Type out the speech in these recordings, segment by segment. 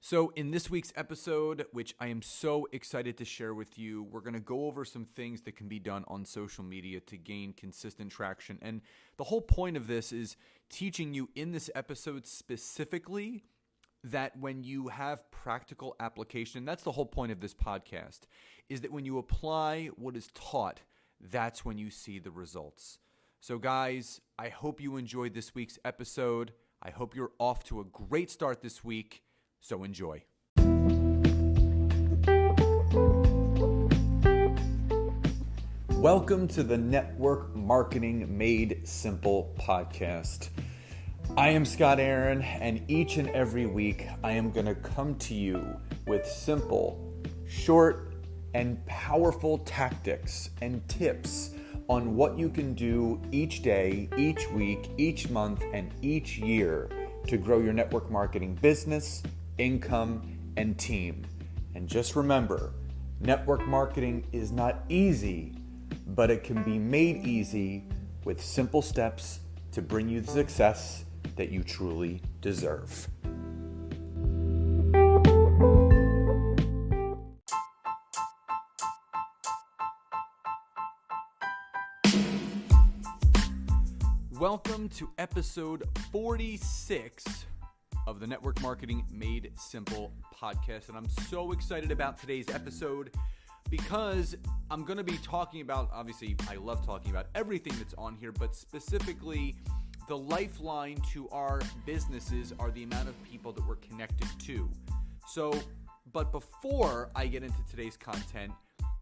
So in this week's episode, which I am so excited to share with you, we're going to go over some things that can be done on social media to gain consistent traction. And the whole point of this is teaching you in this episode specifically that when you have practical application, that's the whole point of this podcast, is that when you apply what is taught, that's when you see the results. So guys, I hope you enjoyed this week's episode. I hope you're off to a great start this week. So enjoy. Welcome to the Network Marketing Made Simple podcast. I am Scott Aaron, and each and every week I am going to come to you with simple, short, and powerful tactics and tips on what you can do each day, each week, each month, and each year to grow your network marketing business, income, and team. And just remember, network marketing is not easy, but it can be made easy with simple steps to bring you the success that you truly deserve. Welcome to episode 46 of the Network Marketing Made Simple podcast. And I'm so excited about today's episode because I'm going to be talking about, obviously, I love talking about everything that's on here, but specifically the lifeline to our businesses are the amount of people that we're connected to. So, but before I get into today's content,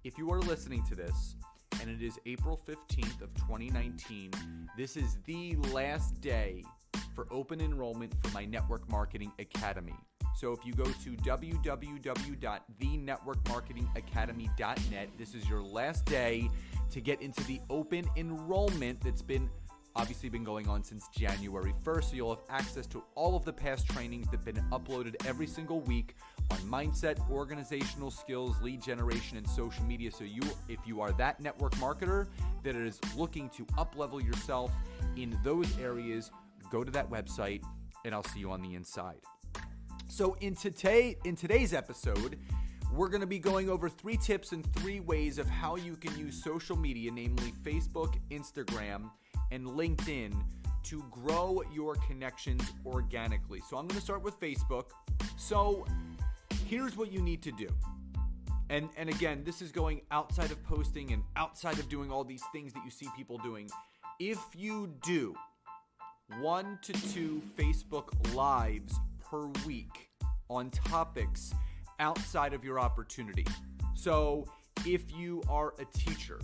if you are listening to this, and it is April 15th of 2019, this is the last day for open enrollment for my Network Marketing Academy. So if you go to www.thenetworkmarketingacademy.net, this is your last day to get into the open enrollment that's been going on since January 1st. So you'll have access to all of the past trainings that have been uploaded every single week on mindset, organizational skills, lead generation, and social media. So if you are that network marketer that is looking to up-level yourself in those areas, go to that website and I'll see you on the inside. So in today's episode, we're going to be going over 3 tips and 3 ways of how you can use social media, namely Facebook, Instagram, and LinkedIn, to grow your connections organically. So I'm going to start with Facebook. So here's what you need to do. And again, this is going outside of posting and outside of doing all these things that you see people doing. If you do 1 to 2 Facebook Lives per week on topics outside of your opportunity. So if you are a teacher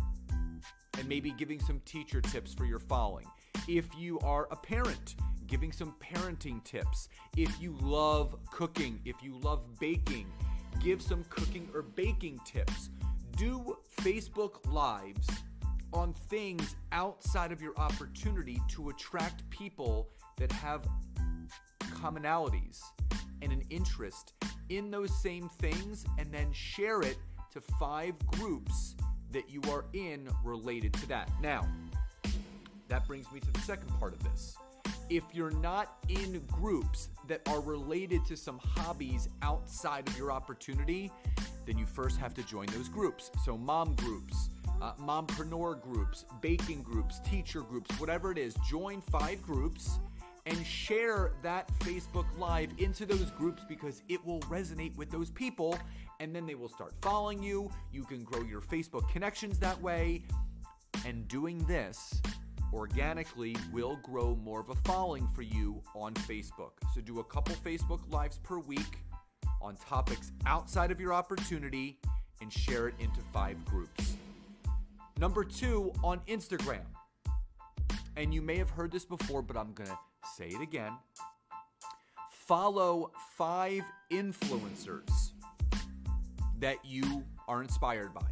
and maybe giving some teacher tips for your following, if you are a parent, giving some parenting tips, if you love cooking, if you love baking, give some cooking or baking tips. Do Facebook Lives on things outside of your opportunity to attract people that have commonalities and an interest in those same things, and then share it to 5 groups that you are in related to that. Now, that brings me to the second part of this. If you're not in groups that are related to some hobbies outside of your opportunity, then you first have to join those groups. So mom groups, mompreneur groups, baking groups, teacher groups, whatever it is, join 5 groups and share that Facebook Live into those groups because it will resonate with those people, and then they will start following you. You can grow your Facebook connections that way, and doing this organically will grow more of a following for you on Facebook. So do a couple Facebook Lives per week on topics outside of your opportunity and share it into 5 groups. Number 2, on Instagram. And you may have heard this before, but I'm going to say it again. Follow 5 influencers that you are inspired by.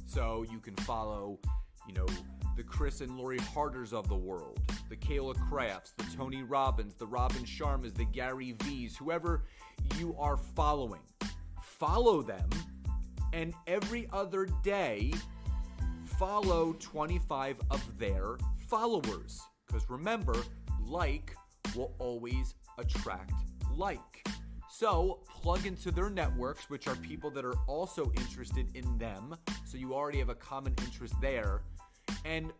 So you can follow, the Chris and Lori Harders of the world, the Kayla Crafts, the Tony Robbins, the Robin Sharmas, the Gary V's, whoever you are following. Follow them, and every other day, follow 25 of their followers. Because remember, like will always attract like. So plug into their networks, which are people that are also interested in them. So you already have a common interest there. And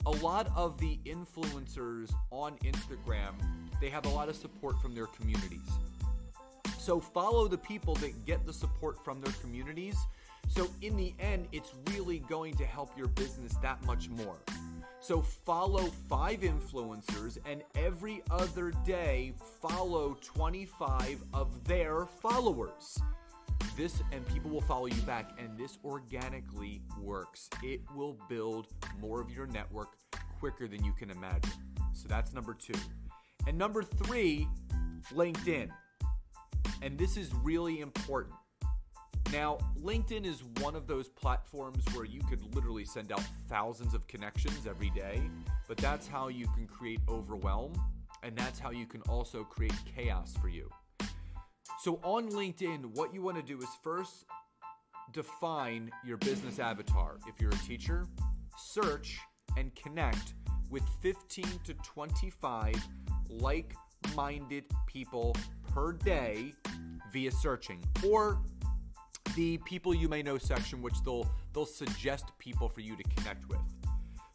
a lot of the influencers on Instagram, they have a lot of support from their communities. So follow the people that get the support from their communities. So in the end, it's really going to help your business that much more. So follow 5 influencers, and every other day follow 25 of their followers. And people will follow you back, and this organically works. It will build more of your network quicker than you can imagine. So that's number 2. And number 3, LinkedIn. And this is really important. Now, LinkedIn is one of those platforms where you could literally send out thousands of connections every day, but that's how you can create overwhelm, and that's how you can also create chaos for you. So on LinkedIn, what you want to do is first define your business avatar. If you're a teacher, search and connect with 15 to 25 like-minded people per day via searching, or the people you may know section, which they'll suggest people for you to connect with.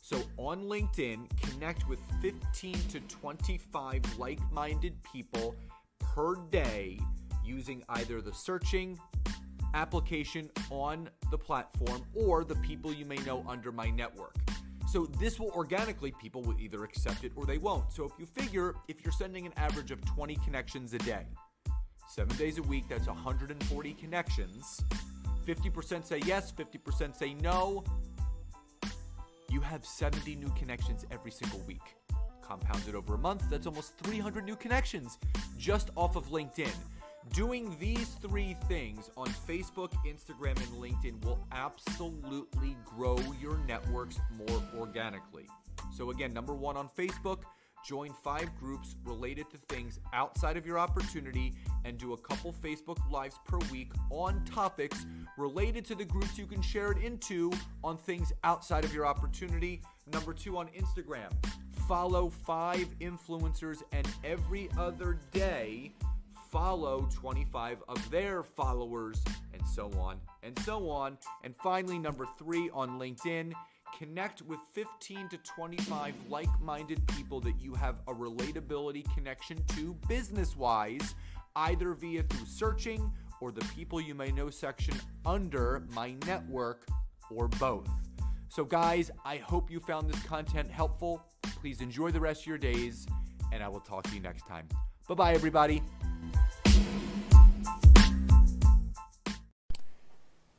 So on LinkedIn, connect with 15 to 25 like-minded people per day using either the searching application on the platform or the people you may know under my network. So this will organically, people will either accept it or they won't. So if you figure, if you're sending an average of 20 connections a day, 7 days a week, that's 140 connections. 50% say yes, 50% say no. You have 70 new connections every single week. Compounded over a month, that's almost 300 new connections just off of LinkedIn. Doing these 3 things on Facebook, Instagram, and LinkedIn will absolutely grow your networks more organically. So again, number 1 on Facebook, join 5 groups related to things outside of your opportunity and do a couple Facebook Lives per week on topics related to the groups you can share it into on things outside of your opportunity. Number 2 on Instagram, follow 5 influencers, and every other day follow 25 of their followers, and so on and so on. And finally, number 3 on LinkedIn, connect with 15 to 25 like-minded people that you have a relatability connection to business-wise, either via through searching or the people you may know section under my network, or both. So guys, I hope you found this content helpful. Please enjoy the rest of your days, and I will talk to you next time. Bye-bye, everybody.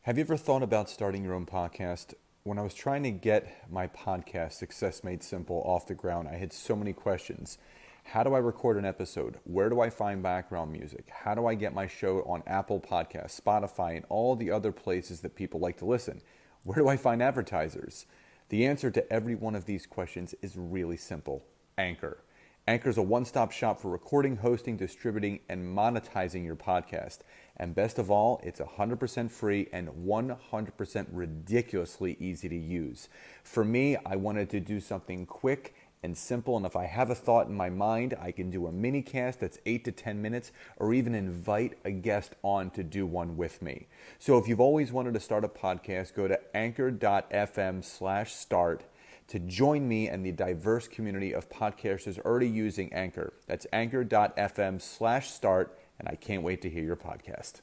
Have you ever thought about starting your own podcast? When I was trying to get my podcast, Success Made Simple, off the ground, I had so many questions. How do I record an episode? Where do I find background music? How do I get my show on Apple Podcasts, Spotify, and all the other places that people like to listen? Where do I find advertisers? The answer to every one of these questions is really simple: Anchor. Anchor is a one-stop shop for recording, hosting, distributing, and monetizing your podcast. And best of all, it's 100% free and 100% ridiculously easy to use. For me, I wanted to do something quick and simple, and if I have a thought in my mind, I can do a mini cast that's 8 to 10 minutes, or even invite a guest on to do one with me. So if you've always wanted to start a podcast, go to anchor.fm/start to join me and the diverse community of podcasters already using Anchor. That's anchor.fm/start, and I can't wait to hear your podcast.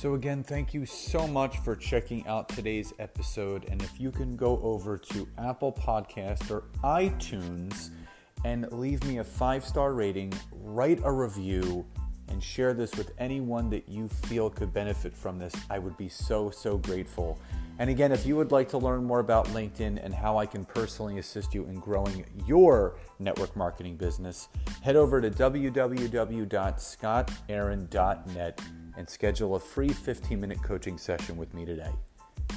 So again, thank you so much for checking out today's episode. And if you can go over to Apple Podcast or iTunes and leave me a 5-star rating, write a review, and share this with anyone that you feel could benefit from this, I would be so grateful. And again, if you would like to learn more about LinkedIn and how I can personally assist you in growing your network marketing business, head over to www.scottaaron.net and schedule a free 15-minute coaching session with me today.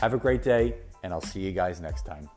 Have a great day, and I'll see you guys next time.